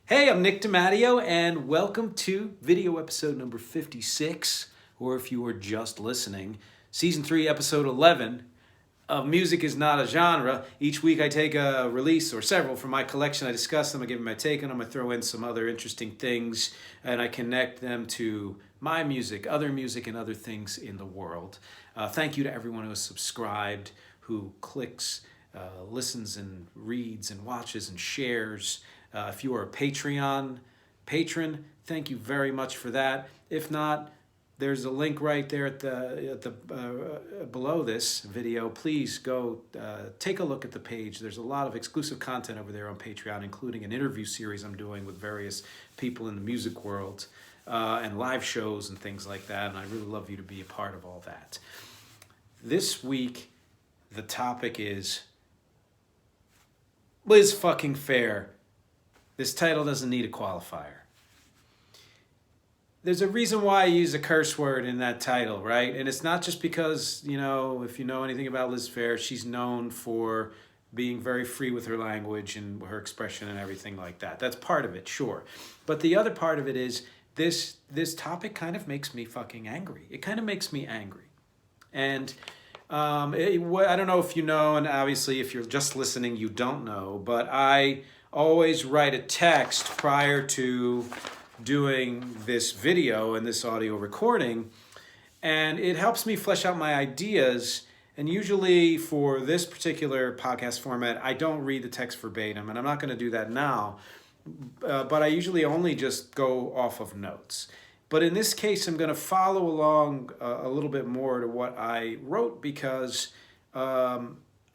Hey, I'm Nick DiMatteo, and welcome to video episode number 56, or if you were just listening, season 3, episode 11 of Music is Not a Genre. Each week I take a release or several from my collection, I discuss them, I give them my take on them, I throw in some other interesting things, and I connect them to my music, and other things in the world. Thank you to everyone who has subscribed, who clicks, listens and reads and watches and shares. If you are a Patreon patron, thank you very much for that. If not, there's a link right there at the below this video. Please go take a look at the page. There's a lot of exclusive content over there on Patreon, including an interview series I'm doing with various people in the music world and live shows and things like that. And I really love you to be a part of all that. This week, the topic is Liz fucking Phair. This title doesn't need a qualifier. There's a reason why I use a curse word in that title, right? And it's not just because, if you know anything about Liz Phair, she's known for being very free with her language and her expression and everything like that. That's part of it, sure. But the other part of it is this topic kind of makes me fucking angry. It kind of makes me angry. And I don't know if you know, and obviously if you're just listening, you don't know, but I always write a text prior to doing this video and this audio recording, and it helps me flesh out my ideas. And usually for this particular podcast format, I don't read the text verbatim, and I'm not going to do that now, but I usually only just go off of notes. But in this case, I'm going to follow along a little bit more to what I wrote because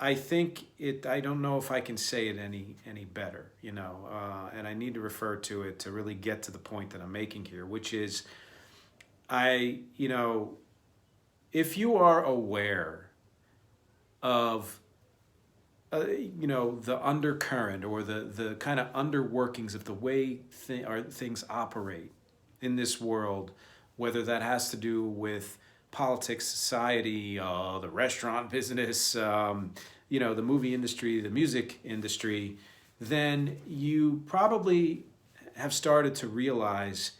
I think I don't know if I can say it any better, and I need to refer to it to really get to the point that I'm making here, which is if you are aware of, the undercurrent or the kind of underworkings of the way things operate in this world, whether that has to do with politics, society, the restaurant business, the movie industry, the music industry, then you probably have started to realize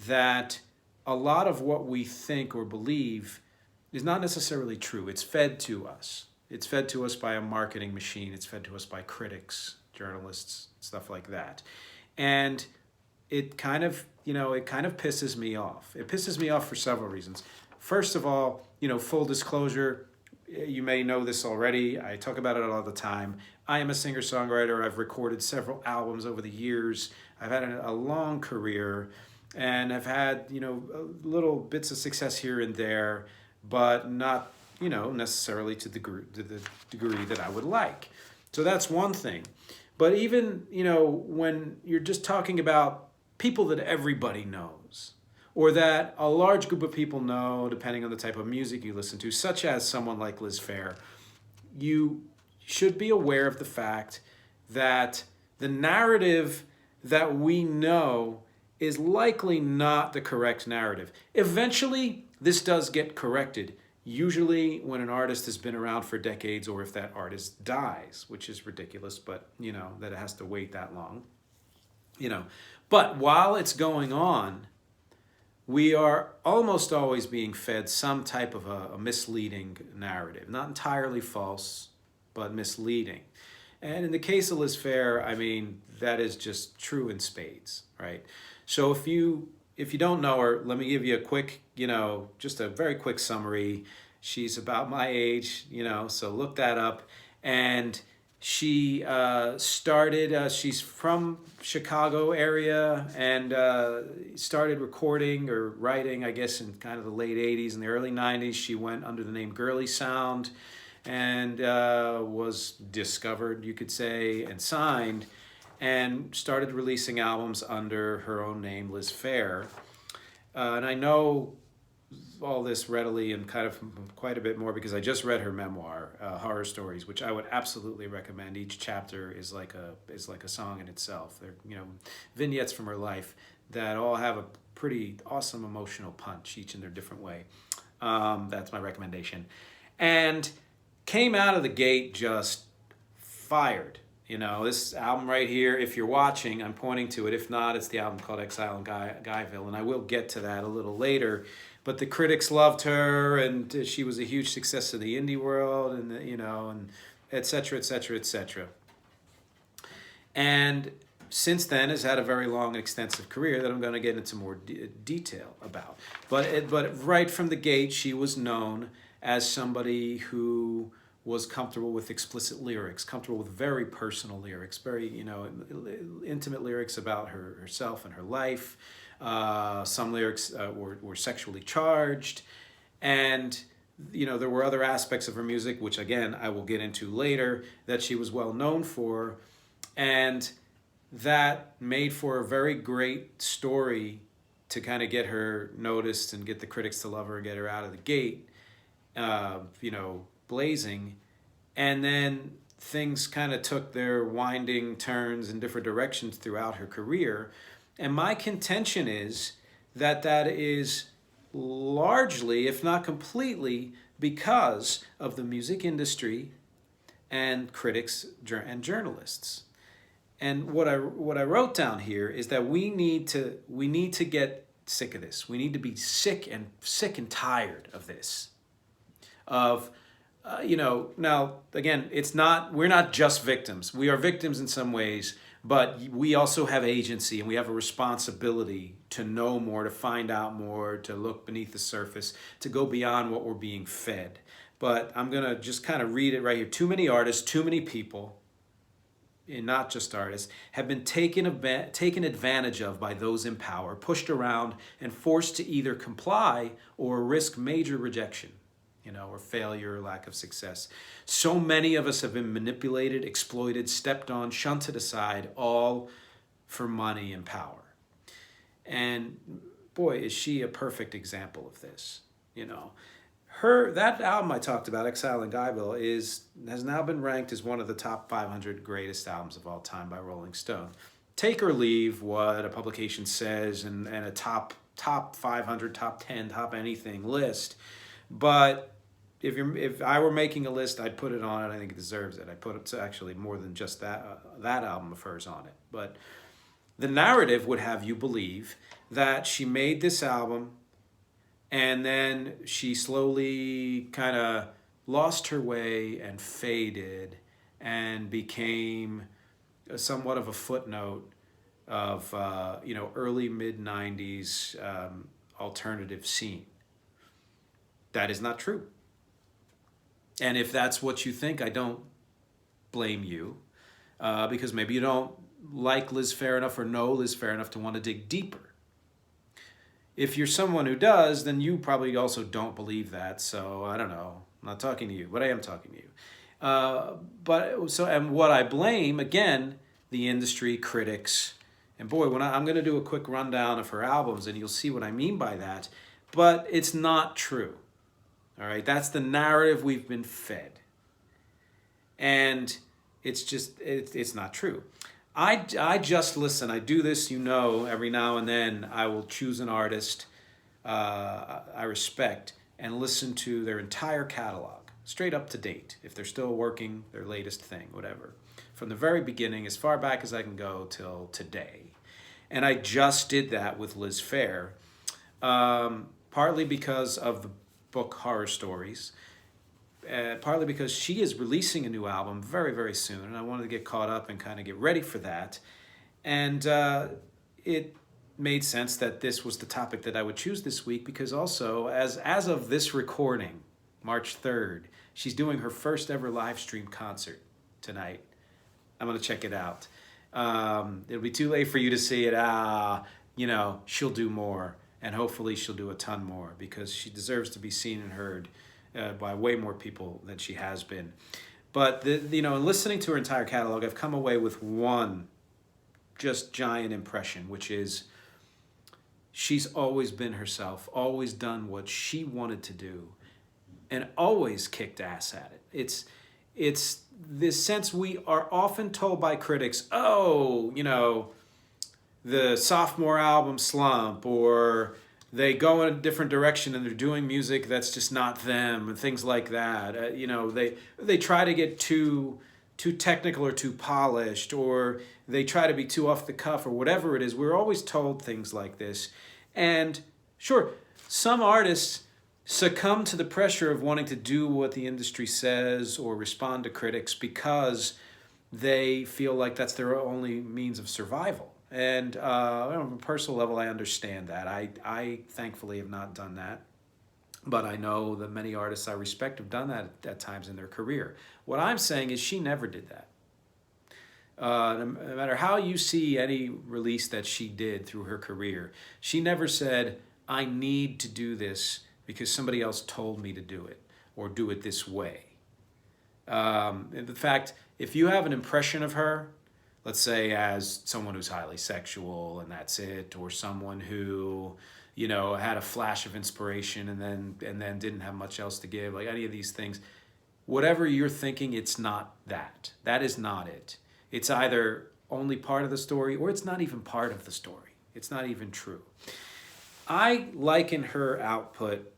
that a lot of what we think or believe is not necessarily true. It's fed to us. It's fed to us by a marketing machine. It's fed to us by critics, journalists, stuff like that. And it kind of pisses me off. It pisses me off for several reasons. First of all, full disclosure, you may know this already. I talk about it all the time. I am a singer-songwriter. I've recorded several albums over the years. I've had a long career, and I've had, little bits of success here and there, but not, necessarily to the degree that I would like. So that's one thing. But even, when you're just talking about people that everybody knows, or that a large group of people know, depending on the type of music you listen to, such as someone like Liz Phair, you should be aware of the fact that the narrative that we know is likely not the correct narrative. Eventually, this does get corrected, usually when an artist has been around for decades or if that artist dies, which is ridiculous, but, that it has to wait that long. But while it's going on, we are almost always being fed some type of a misleading narrative. Not entirely false, but misleading. And in the case of Liz Phair, that is just true in spades, right? So if you don't know her, let me give you a quick, just a very quick summary. She's about my age, so look that up. And she started, she's from Chicago area and started recording or writing, I guess, in kind of the late 80s and the early 90s. She went under the name Girly Sound and was discovered, you could say, and signed and started releasing albums under her own name, Liz Phair. And I know all this readily and kind of quite a bit more because I just read her memoir, Horror Stories, which I would absolutely recommend. Each chapter is like a song in itself. They're vignettes from her life that all have a pretty awesome emotional punch, each in their different way. That's my recommendation. And came out of the gate just fired You know, this album right here, if you're watching, I'm pointing to it. If not, it's the album called Exile in Guyville, and I will get to that a little later. But the critics loved her, and she was a huge success in the indie world, and you know, and et cetera, et cetera, et cetera. And since then has had a very long and extensive career that I'm going to get into more detail about. But right from the gate, she was known as somebody who was comfortable with explicit lyrics, comfortable with very personal lyrics, very, you know, intimate lyrics about herself and her life. Some lyrics were sexually charged. And, you know, there were other aspects of her music, which again, I will get into later, that she was well known for. And that made for a very great story to kind of get her noticed and get the critics to love her and get her out of the gate, you know, blazing. And then things kind of took their winding turns in different directions throughout her career. And my contention is that that is largely, if not completely, because of the music industry and critics and journalists. And what I wrote down here is that we need to get sick of this. We need to be sick and tired of this. You know, now again, we're not just victims. We are victims in some ways, but we also have agency and we have a responsibility to know more, to find out more, to look beneath the surface, to go beyond what we're being fed. But I'm gonna just kind of read it right here. Too many artists, too many people, and not just artists, have been taken advantage of by those in power, pushed around, and forced to either comply or risk major rejection, you know, or failure or lack of success. So many of us have been manipulated, exploited, stepped on, shunted aside, all for money and power. And boy, is she a perfect example of this, you know. That album I talked about, Exile in Guyville, has now been ranked as one of the top 500 greatest albums of all time by Rolling Stone. Take or leave what a publication says and a top 500, top 10, top anything list. But if I were making a list, I'd put it on it. I think it deserves it. I put it actually more than just that album of hers on it. But the narrative would have you believe that she made this album and then she slowly kind of lost her way and faded and became somewhat of a footnote of, you know, early mid-90s alternative scene. That is not true. And if that's what you think, I don't blame you, because maybe you don't like Liz Phair enough or know Liz Phair enough to want to dig deeper. If you're someone who does, then you probably also don't believe that. So I don't know. I'm not talking to you, but I am talking to you. And what I blame, again, the industry, critics, and boy, I'm going to do a quick rundown of her albums, and you'll see what I mean by that. But it's not true. All right, that's the narrative we've been fed, and it's not true. I just listen. I do this, you know, every now and then I will choose an artist I respect and listen to their entire catalog, straight up to date, if they're still working, their latest thing, whatever. From the very beginning, as far back as I can go till today. And I just did that with Liz Phair, partly because of the book Horror Stories, partly because she is releasing a new album very, very soon, and I wanted to get caught up and kind of get ready for that. And it made sense that this was the topic that I would choose this week, because also, as of this recording, March 3rd, she's doing her first ever live stream concert tonight. I'm going to check it out. It'll be too late for you to see it. You know, she'll do more, and hopefully she'll do a ton more, because she deserves to be seen and heard by way more people than she has been. But, you know, in listening to her entire catalog, I've come away with one just giant impression, which is she's always been herself, always done what she wanted to do, and always kicked ass at it. It's this sense we are often told by critics, oh, you know, the sophomore album slump, or they go in a different direction and they're doing music that's just not them, and things like that. You know, they try to get too too technical or too polished, or they try to be too off the cuff, or whatever it is. We're always told things like this. And sure, some artists succumb to the pressure of wanting to do what the industry says or respond to critics because they feel like that's their only means of survival. And on a personal level, I understand that. I thankfully have not done that. But I know that many artists I respect have done that at times in their career. What I'm saying is she never did that. No matter how you see any release that she did through her career, she never said, I need to do this because somebody else told me to do it or do it this way. In fact, if you have an impression of her, let's say as someone who's highly sexual and that's it, or someone who, you know, had a flash of inspiration and then didn't have much else to give, like any of these things, whatever you're thinking, it's not that. That is not it. It's either only part of the story or it's not even part of the story. It's not even true. I liken her output,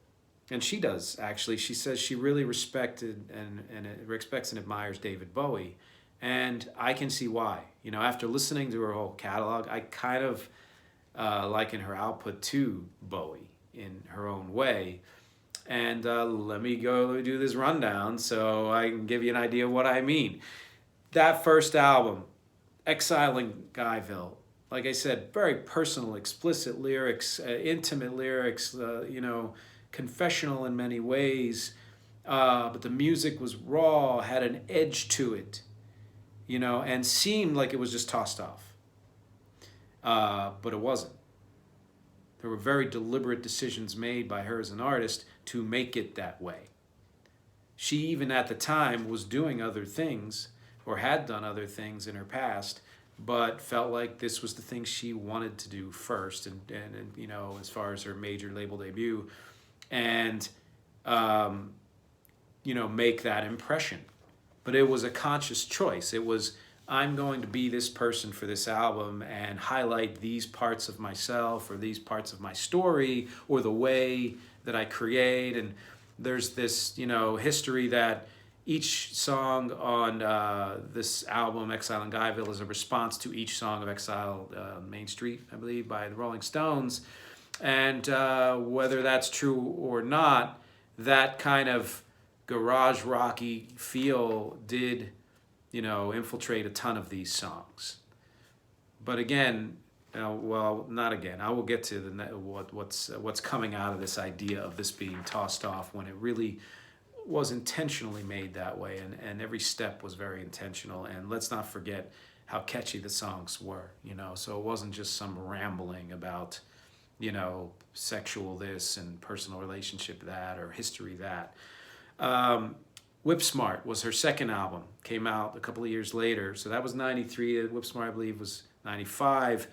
and she does actually. She says she really respected and respects and admires David Bowie, and I can see why. You know, after listening to her whole catalog, I kind of liken her output to Bowie in her own way. And let me go do this rundown so I can give you an idea of what I mean. That first album, Exiling Guyville, like I said, very personal, explicit lyrics, intimate lyrics, you know, confessional in many ways, but the music was raw, had an edge to it, you know, and seemed like it was just tossed off. But it wasn't. There were very deliberate decisions made by her as an artist to make it that way. She even at the time was doing other things, or had done other things in her past, but felt like this was the thing she wanted to do first, and you know, as far as her major label debut, and you know, make that impression. But it was a conscious choice. It was, I'm going to be this person for this album and highlight these parts of myself or these parts of my story or the way that I create. And there's this, you know, history that each song on this album, Exile in Guyville, is a response to each song of Exile on Main Street, I believe, by the Rolling Stones. And whether that's true or not, that kind of garage rocky feel did, you know, infiltrate a ton of these songs. But again, well, not again. I will get to what's coming out of this idea of this being tossed off when it really was intentionally made that way, and every step was very intentional. And let's not forget how catchy the songs were, you know. So it wasn't just some rambling about, you know, sexual this and personal relationship that or history that. Whip Smart was her second album, came out a couple of years later. So that was 93. Whip Smart, I believe, was 95.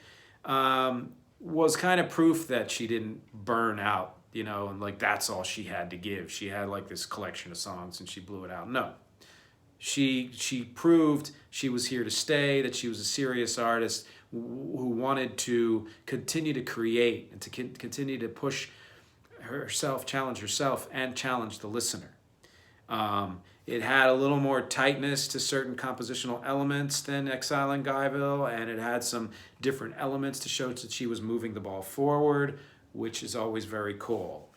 Was kind of proof that she didn't burn out, you know, and like that's all she had to give. She had like this collection of songs and she blew it out. No. She proved she was here to stay, that she was a serious artist who wanted to continue to create and to continue to push herself, challenge herself, and challenge the listener. It had a little more tightness to certain compositional elements than Exile in Guyville, and it had some different elements to show that she was moving the ball forward, which is always very cool.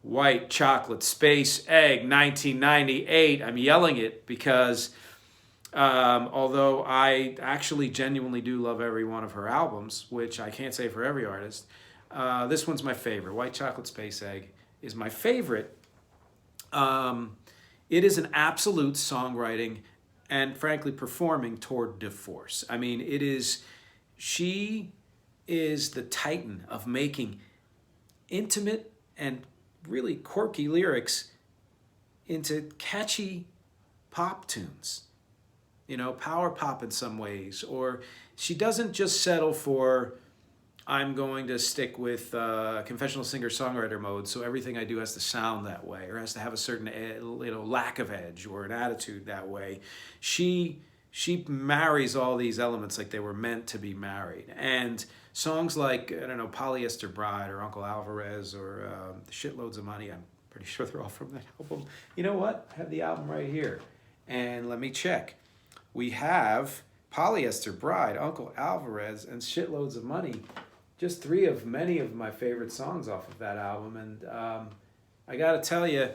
White Chocolate Space Egg, 1998. I'm yelling it because although I actually genuinely do love every one of her albums, which I can't say for every artist, this one's my favorite. White Chocolate Space Egg is my favorite. It is an absolute songwriting and frankly performing tour de force. I mean, she is the titan of making intimate and really quirky lyrics into catchy pop tunes, you know, power pop in some ways. Or she doesn't just settle for, I'm going to stick with confessional singer-songwriter mode, so everything I do has to sound that way or has to have a certain, you know, lack of edge or an attitude that way. She marries all these elements like they were meant to be married. And songs like, I don't know, Polyester Bride or Uncle Alvarez or Shitloads of Money, I'm pretty sure they're all from that album. You know what? I have the album right here. And let me check. We have Polyester Bride, Uncle Alvarez, and Shitloads of Money. Just three of many of my favorite songs off of that album. And I got to tell you,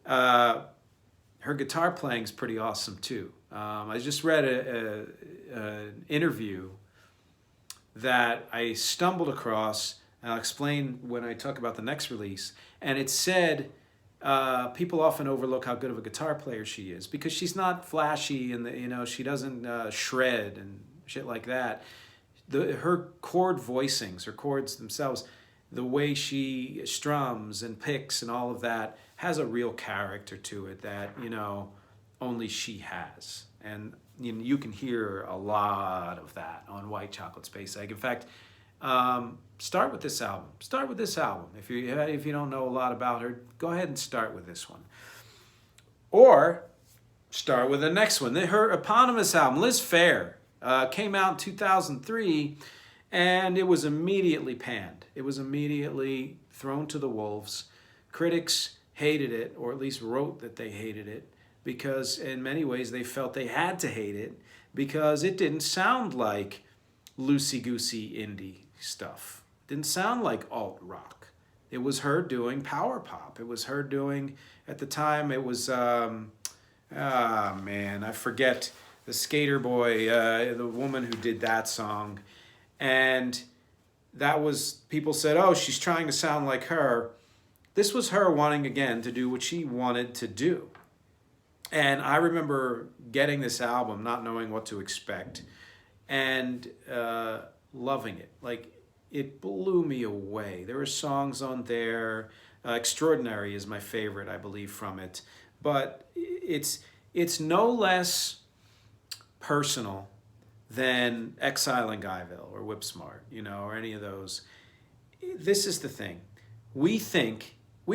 her guitar playing is pretty awesome too. I just read an interview that I stumbled across, and I'll explain when I talk about the next release. And it said people often overlook how good of a guitar player she is because she's not flashy and she doesn't shred and shit like that. Her chord voicings, her chords themselves, the way she strums and picks and all of that has a real character to it that only she has. And you can hear a lot of that on White Chocolate Space Egg. In fact, start with this album. Start with this album. If you don't know a lot about her, go ahead and start with this one. Or start with the next one. Her eponymous album, Liz Phair, came out in 2003, and it was immediately panned. It was immediately thrown to the wolves. Critics hated it, or at least wrote that they hated it, because in many ways they felt they had to hate it because it didn't sound like loosey-goosey indie stuff. It didn't sound like alt-rock. It was her doing power pop. It was her doing, at the time, it was, I forget, the skater boy, the woman who did that song. And that was, people said, oh, she's trying to sound like her. This was her wanting, again, to do what she wanted to do. And I remember getting this album, not knowing what to expect, and loving it. Like, it blew me away. There were songs on there. Extraordinary is my favorite, I believe, from it. But it's no less personal than Exile in Guyville or Whip Smart, or any of those. This is the thing. We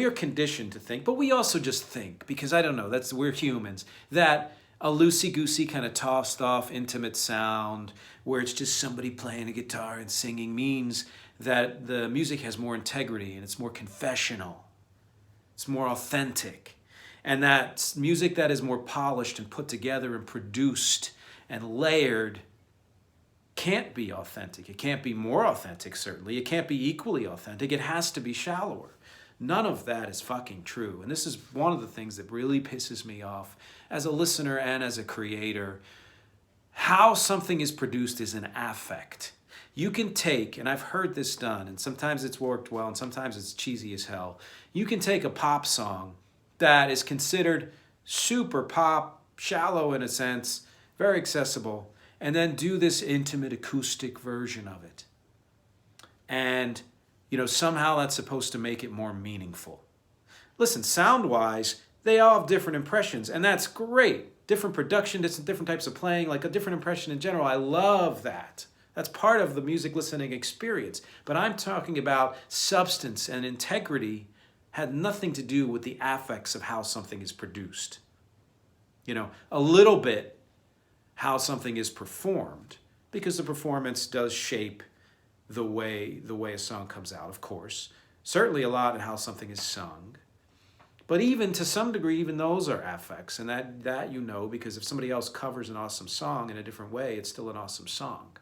are conditioned to think, but we also just think, because I don't know, we're humans, that a loosey-goosey kind of tossed off intimate sound where it's just somebody playing a guitar and singing means that the music has more integrity and it's more confessional. It's more authentic. And that music that is more polished and put together and produced and layered can't be authentic. It can't be more authentic, certainly. It can't be equally authentic. It has to be shallower. None of that is fucking true. And this is one of the things that really pisses me off as a listener and as a creator. How something is produced is an affect. You can take, and I've heard this done, and sometimes it's worked well, and sometimes it's cheesy as hell. You can take a pop song that is considered super pop, shallow in a sense, very accessible, and then do this intimate acoustic version of it. And somehow that's supposed to make it more meaningful. Listen, sound-wise, they all have different impressions, and that's great. Different production, different types of playing, like a different impression in general. I love that. That's part of the music listening experience. But I'm talking about substance and integrity had nothing to do with the affects of how something is produced. A little bit how something is performed, because the performance does shape the way a song comes out, of course. Certainly a lot in how something is sung. But even to some degree, even those are affects. And that because if somebody else covers an awesome song in a different way, it's still an awesome song,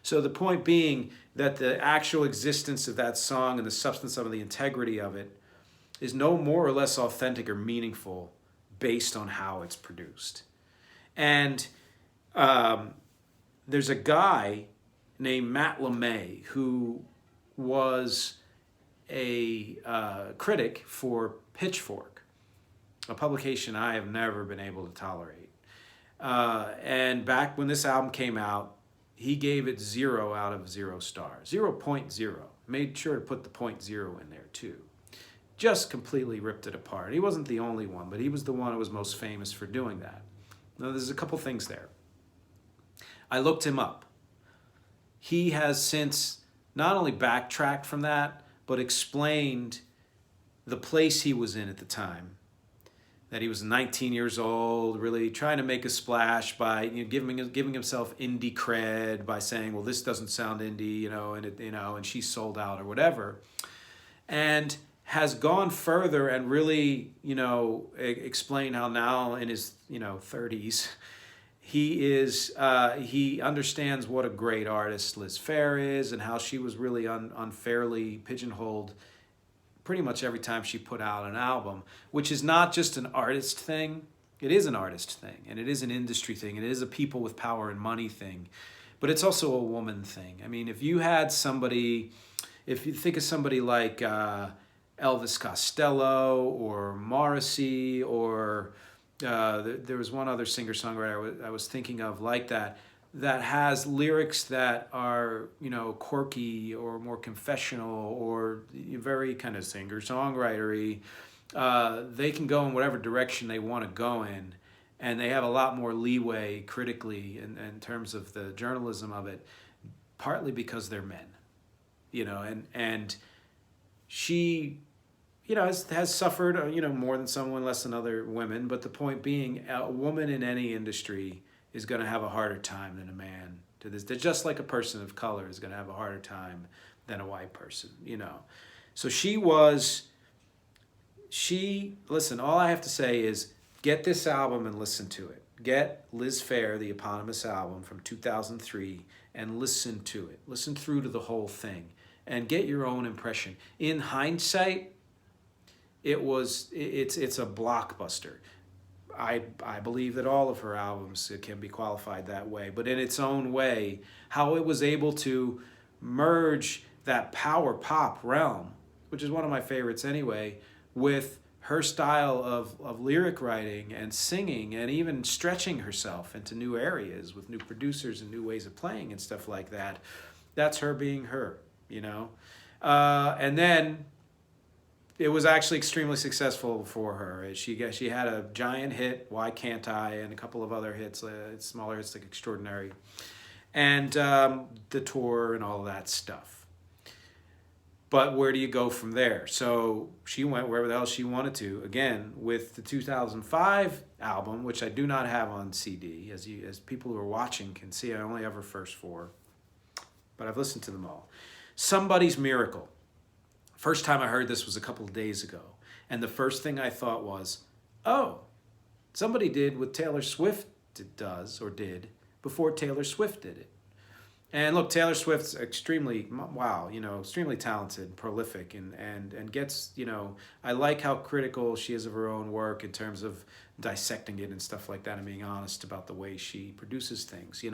So the point being that the actual existence of that song and the substance of it, the integrity of it, is no more or less authentic or meaningful based on how it's produced. And there's a guy named Matt LeMay, who was a critic for Pitchfork, a publication I have never been able to tolerate. And back when this album came out, he gave it 0 out of 0 stars, 0.0. Made sure to put the 0.0 in there too. Just completely ripped it apart. He wasn't the only one, but he was the one who was most famous for doing that. Now, there's a couple things there. I looked him up. He has since not only backtracked from that, but explained the place he was in at the time. That he was 19 years old, really trying to make a splash by giving himself indie cred by saying, well, this doesn't sound indie, and she sold out or whatever. And has gone further and really, explained how now in his, 30s, he understands what a great artist Liz Phair is, and how she was really unfairly pigeonholed pretty much every time she put out an album, which is not just an artist thing. It is an artist thing, and it is an industry thing, and it is a people with power and money thing, but it's also a woman thing. I mean, if you think of somebody like Elvis Costello or Morrissey, or there was one other singer-songwriter I was thinking of like that has lyrics that are, quirky or more confessional or very kind of singer-songwritery. They can go in whatever direction they want to go in, and they have a lot more leeway critically in terms of the journalism of it, partly because they're men, and she, has suffered, more than someone, less than other women. But the point being, a woman in any industry is going to have a harder time than a man to this. They're just like a person of color is going to have a harder time than a white person, So listen, all I have to say is get this album and listen to it. Get Liz Phair, the eponymous album from 2003, and listen to it. Listen through to the whole thing and get your own impression. In hindsight, it's a blockbuster. I believe that all of her albums can be qualified that way, but in its own way, how it was able to merge that power pop realm, which is one of my favorites anyway, with her style of lyric writing and singing, and even stretching herself into new areas with new producers and new ways of playing and stuff like that. That's her being her, and then it was actually extremely successful for her. She had a giant hit, Why Can't I, and a couple of other hits, smaller hits like Extraordinary, and the tour and all of that stuff. But where do you go from there? So she went wherever the hell she wanted to, again, with the 2005 album, which I do not have on CD. As people who are watching can see, I only have her first 4, but I've listened to them all. Somebody's Miracle. First time I heard this was a couple of days ago. And the first thing I thought was, oh, somebody did what Taylor Swift did before Taylor Swift did it. And look, Taylor Swift's extremely talented, prolific, and gets, I like how critical she is of her own work in terms of dissecting it and stuff like that, and being honest about the way she produces things,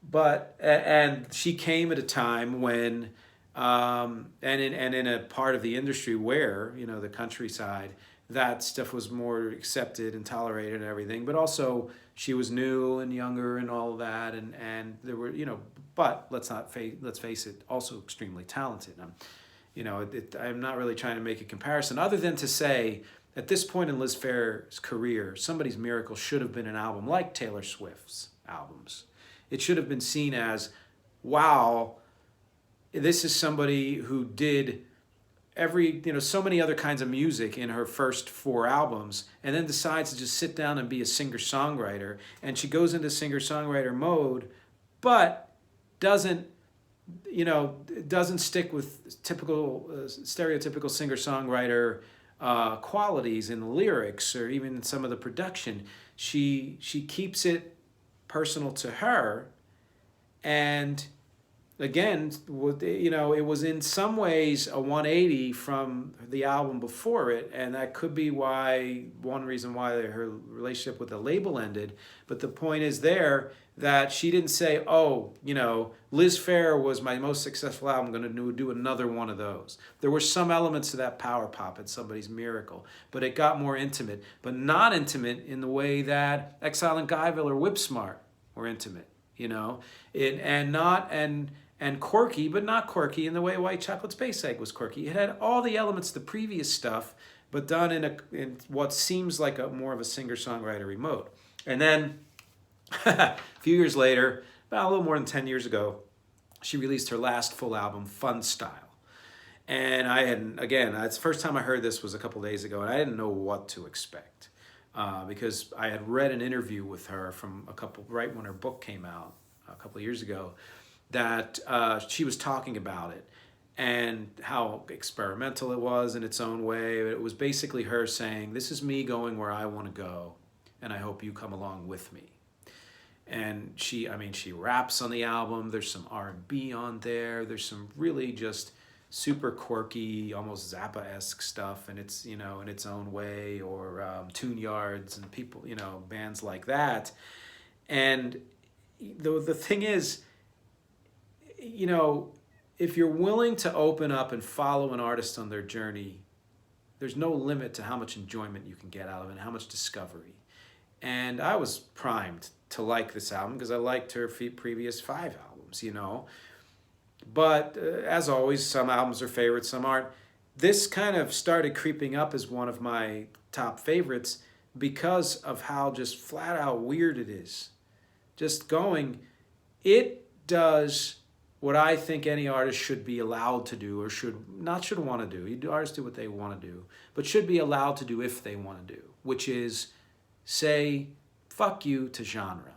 But, and she came at a time when, and in a part of the industry where, the countryside, that stuff was more accepted and tolerated and everything, but also she was new and younger and all of that, and there were, but let's face it, also extremely talented. I'm not really trying to make a comparison other than to say, at this point in Liz Phair's career, Somebody's Miracle should have been an album like Taylor Swift's albums. It should have been seen as, wow, this is somebody who did so many other kinds of music in her first 4 albums, and then decides to just sit down and be a singer-songwriter. And she goes into singer-songwriter mode, but doesn't stick with typical, stereotypical singer-songwriter qualities in the lyrics or even in some of the production. She keeps it personal to her, and again, it was in some ways a 180 from the album before it, and that could be one reason why her relationship with the label ended. But the point is that she didn't say, oh, Liz Phair was my most successful album, I'm going to do another one of those. There were some elements to that power pop in Somebody's Miracle, but it got more intimate, but not intimate in the way that Exile in Guyville or Whip Smart were intimate, and quirky, but not quirky in the way White Chocolate Space Egg was quirky. It had all the elements of the previous stuff, but done in what seems like more of a singer-songwriter mode. And then a few years later, about a little more than 10 years ago, she released her last full album, Fun Style. And it's the first time I heard this was a couple days ago, and I didn't know what to expect. Because I had read an interview with her from right when her book came out a couple of years ago, that she was talking about it. and how experimental it was in its own way. It was basically her saying, this is me going where I want to go, and I hope you come along with me. And she raps on the album. There's some R&B on there. There's some really just super quirky, almost Zappa-esque stuff, and it's, in its own way, or Tune Yards and people, bands like that. And the thing is, if you're willing to open up and follow an artist on their journey, there's no limit to how much enjoyment you can get out of it and how much discovery. And I was primed to like this album because I liked her previous 5 albums, But as always, some albums are favorites, some aren't. This kind of started creeping up as one of my top favorites because of how just flat out weird it is. It does what I think any artist should be allowed to do, or should want to do. Artists do what they want to do, but should be allowed to do if they want to do, which is say fuck you to genre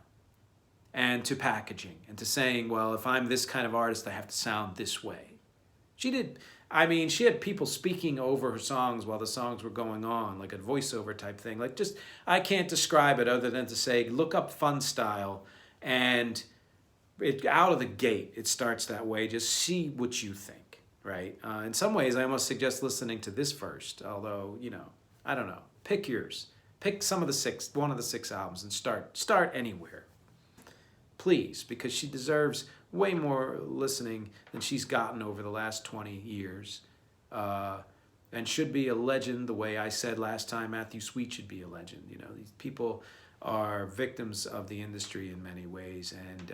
and to packaging and to saying, well, if I'm this kind of artist, I have to sound this way. She had people speaking over her songs while the songs were going on, like a voiceover type thing. I can't describe it other than to say, look up Fun Style, and out of the gate, it starts that way. Just see what you think, right? In some ways, I almost suggest listening to this first, although, I don't know. Pick yours. Pick one of the 6 albums and start anywhere. Please, because she deserves way more listening than she's gotten over the last 20 years. And should be a legend the way I said last time Matthew Sweet should be a legend. These people are victims of the industry in many ways, and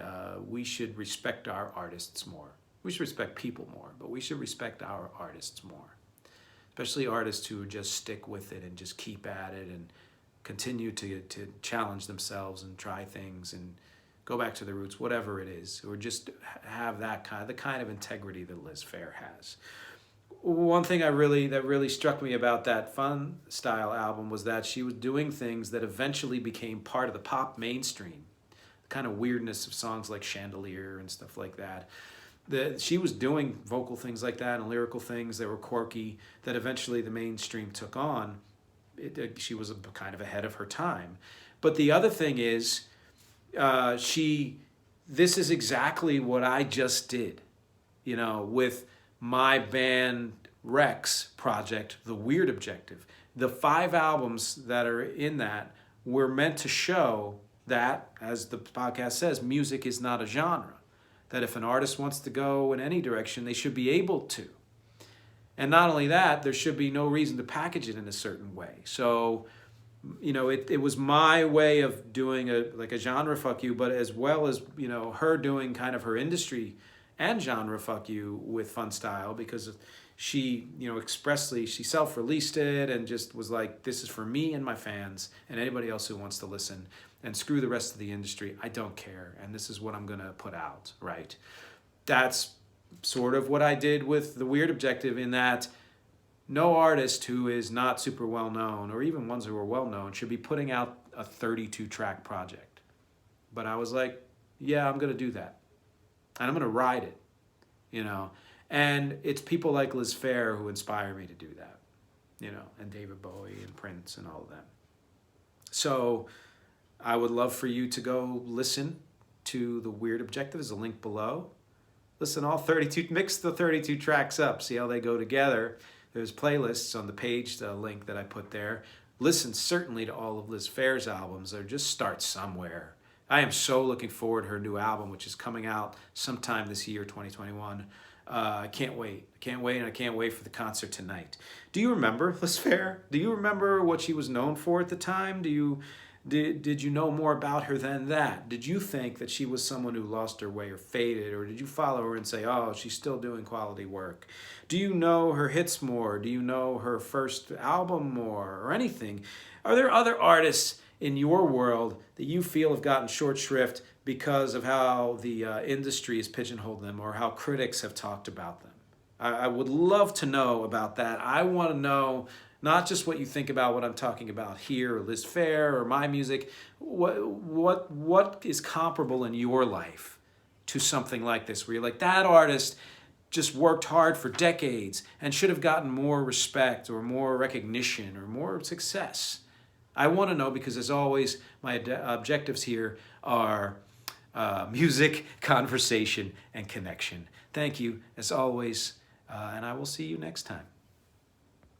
we should respect our artists more. We should respect people more, but we should respect our artists more. Especially artists who just stick with it and just keep at it and continue to challenge themselves and try things and go back to their roots, whatever it is, or just have the kind of integrity that Liz Phair has. One thing that really struck me about that Fun Style album was that she was doing things that eventually became part of the pop mainstream. The kind of weirdness of songs like Chandelier and stuff like that. She was doing vocal things like that and lyrical things that were quirky that eventually the mainstream took on. She was kind of ahead of her time. But the other thing is, this is exactly what I just did, with my band Rex project, The Weird Objective. The 5 albums that are in that were meant to show that, as the podcast says, music is not a genre. That if an artist wants to go in any direction, they should be able to. And not only that, there should be no reason to package it in a certain way. So, it was my way of doing a genre fuck you, but as well as, her doing kind of her industry and genre fuck you with Fun Style, because she, expressly, she self-released it and just was like, this is for me and my fans and anybody else who wants to listen, and screw the rest of the industry. I don't care. And this is what I'm going to put out, right? That's sort of what I did with The Weird Objective, in that no artist who is not super well known, or even ones who are well known, should be putting out a 32-track project. But I was like, yeah, I'm going to do that. And I'm going to ride it, And it's people like Liz Phair who inspire me to do that, and David Bowie and Prince and all of them. So I would love for you to go listen to The Weird Objective. There's a link below. Listen, mix the 32 tracks up, see how they go together. There's playlists on the page, the link that I put there. Listen certainly to all of Liz Phair's albums, or just start somewhere. I am so looking forward to her new album, which is coming out sometime this year, 2021. I can't wait. And I can't wait for the concert tonight. Do you remember Liz Phair? Do you remember what she was known for at the time? Did you know more about her than that? Did you think that she was someone who lost her way or faded? Or did you follow her and say, oh, she's still doing quality work? Do you know her hits more? Do you know her first album more, or anything? Are there other artists in your world that you feel have gotten short shrift because of how the industry has pigeonholed them, or how critics have talked about them? I would love to know about that. I want to know not just what you think about what I'm talking about here, or Liz Phair, or my music. What is comparable in your life to something like this, where you're like, that artist just worked hard for decades and should have gotten more respect or more recognition or more success? I want to know, because as always, my objectives here are music, conversation, and connection. Thank you, as always, and I will see you next time.